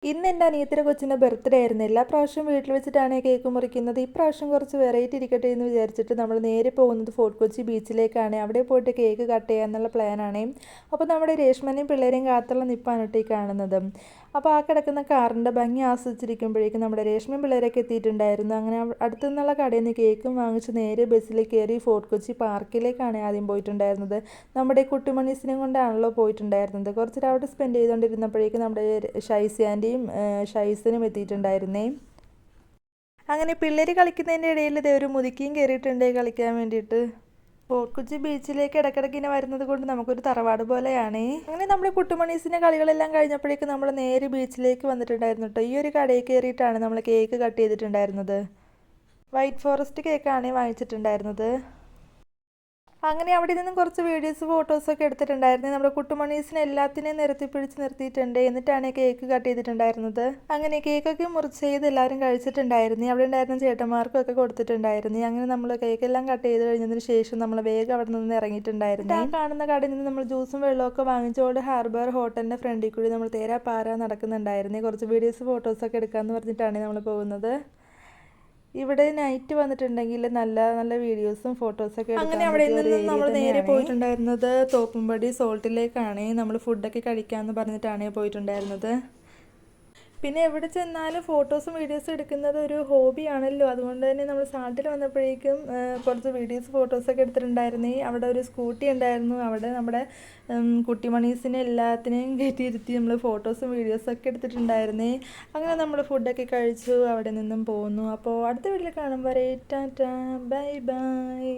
ഇന്ന് എൻ്റെ അനിയത്തിയുടെ കൊച്ചിൻ്റെ ബർത്ത്ഡേ ആയിരുന്നു. എല്ലാ പ്രാവശ്യവും വീട്ടിൽ വെച്ചിട്ടാണ് കേക്ക് മുറിക്കുന്നത്. ഇപ്രാവശ്യം കുറച്ച് വെറൈറ്റി ഇരിക്കട്ടെ എന്ന് വിചാരിച്ചിട്ട് നമ്മൾ നേരെ പോകുന്നത് ഫോർട്ട് കൊച്ചി ബീച്ചിലേക്കാണ്. അവിടെ പോയിട്ട് കേക്ക് കട്ട് ചെയ്യാന്നുള്ള പ്ലാനാണ്. അപ്പോൾ നമ്മുടെ രേഷ്മനെയും പിള്ളേരെയും കാത്തുള്ള നിപ്പാണ് കേട്ടോ ഈ കാണുന്നത്. അപ്പോൾ ആ കിടക്കുന്ന കാറിൻ്റെ ഭംഗി ആസ്വദിച്ചിരിക്കുമ്പോഴേക്കും നമ്മുടെ രേഷ്മയും പിള്ളേരൊക്കെ എത്തിയിട്ടുണ്ടായിരുന്നു. അങ്ങനെ അടുത്തു നിന്നുള്ള കടയിൽ നിന്ന് കേക്കും വാങ്ങിച്ച് നേരെ ബസ്സിൽ കയറി ഫോർട്ട് കൊച്ചി പാർക്കിലേക്കാണ് ആദ്യം പോയിട്ടുണ്ടായിരുന്നത്. നമ്മുടെ കുട്ടിമണീസിനെ കൊണ്ടാണല്ലോ പോയിട്ടുണ്ടായിരുന്നത്. കുറച്ച് അവിടെ സ്പെൻഡ് ചെയ്തുകൊണ്ടിരുന്നപ്പോഴേക്കും നമ്മുടെ ഷൈസിയാൻ്റെയും ഷൈസനും എത്തിയിട്ടുണ്ടായിരുന്നേ. അങ്ങനെ പിള്ളേർ കളിക്കുന്നതിൻ്റെ ഇടയിൽ ഇതേ ഒരു മുതുക്കിയും കയറിയിട്ടുണ്ട് കളിക്കാൻ വേണ്ടിയിട്ട്. ഫോർട്ട് കൊച്ചി ബീച്ചിലേക്ക് ഇടയ്ക്കിടയ്ക്ക് ഇങ്ങനെ വരുന്നത് കൊണ്ട് നമുക്കൊരു തറവാട് പോലെയാണ്. അങ്ങനെ നമ്മുടെ കുട്ടുമണീസിൻ്റെ കളികളെല്ലാം കഴിഞ്ഞപ്പോഴേക്കും നമ്മൾ നേരെ ബീച്ചിലേക്ക് വന്നിട്ടുണ്ടായിരുന്നു കേട്ടോ. ഈ ഒരു കടയിൽ കയറിയിട്ടാണ് നമ്മൾ കേക്ക് കട്ട് ചെയ്തിട്ടുണ്ടായിരുന്നത്. വൈറ്റ് ഫോറസ്റ്റ് കേക്കാണ് വാങ്ങിച്ചിട്ടുണ്ടായിരുന്നത്. അങ്ങനെ അവിടെ നിന്നും കുറച്ച് വീഡിയോസ് ഫോട്ടോസൊക്കെ എടുത്തിട്ടുണ്ടായിരുന്നു. നമ്മുടെ കുട്ടുമണീസിനെ എല്ലാത്തിനെയും നിരത്തിപ്പിടിച്ച് നിർത്തിയിട്ടുണ്ട്. എന്നിട്ടാണ് കേക്ക് കട്ട് ചെയ്തിട്ടുണ്ടായിരുന്നത്. അങ്ങനെ കേക്കൊക്കെ മുറിച്ച് ചെയ്ത് എല്ലാവരും കഴിച്ചിട്ടുണ്ടായിരുന്നു. അവിടെ ഉണ്ടായിരുന്ന ചേട്ടന്മാർക്കും ഒക്കെ കൊടുത്തിട്ടുണ്ടായിരുന്നു. അങ്ങനെ നമ്മൾ കേക്കെല്ലാം കട്ട് ചെയ്ത് കഴിഞ്ഞതിന് ശേഷം നമ്മൾ വേഗം അവിടെ നിന്ന് ഇറങ്ങിയിട്ടുണ്ടായിരുന്നു. ആ കാണുന്ന കടയിൽ നിന്ന് നമ്മൾ ജ്യൂസും വെള്ളമൊക്കെ വാങ്ങിച്ചോണ്ട് ഹാർബർ ഹോട്ടലിൻ്റെ ഫ്രണ്ടിൽ കൂടി നമ്മൾ തേരാ പാര നടക്കുന്നുണ്ടായിരുന്നു. കുറച്ച് വീഡിയോസ് ഫോട്ടോസൊക്കെ എടുക്കാമെന്ന് പറഞ്ഞിട്ടാണ് നമ്മൾ പോകുന്നത്. ഇവിടെ നൈറ്റ് വന്നിട്ടുണ്ടെങ്കിൽ നല്ല നല്ല വീഡിയോസും ഫോട്ടോസൊക്കെ എടുക്കാൻ. അങ്ങനെ അവിടെ നിന്ന് നമ്മൾ നേരെ പോയിട്ടുണ്ടായിരുന്നത് തോപ്പുംപടി സോൾട്ടിലേക്കാണ്. നമ്മൾ ഫുഡൊക്കെ കഴിക്കാമെന്ന് പറഞ്ഞിട്ടാണ് പോയിട്ടുണ്ടായിരുന്നത്. പിന്നെ എവിടെ ചെന്നാലും ഫോട്ടോസും വീഡിയോസും എടുക്കുന്നത് ഒരു ഹോബിയാണല്ലോ. അതുകൊണ്ട് തന്നെ നമ്മൾ സാൾട്ടിൽ വന്നപ്പോഴേക്കും കുറച്ച് വീഡിയോസ് ഫോട്ടോസൊക്കെ എടുത്തിട്ടുണ്ടായിരുന്നേ. അവിടെ ഒരു സ്കൂട്ടി ഉണ്ടായിരുന്നു. അവിടെ നമ്മുടെ കുട്ടിമണീസിനെ എല്ലാത്തിനെയും കയറ്റിയിരുത്തി നമ്മൾ ഫോട്ടോസും വീഡിയോസൊക്കെ എടുത്തിട്ടുണ്ടായിരുന്നേ. അങ്ങനെ നമ്മൾ ഫുഡൊക്കെ കഴിച്ചു അവിടെ നിന്നും പോന്നു. അപ്പോൾ അടുത്ത വീട്ടിൽ കാണുമ്പോൾ ടാറ്റാ ബൈ ബൈ.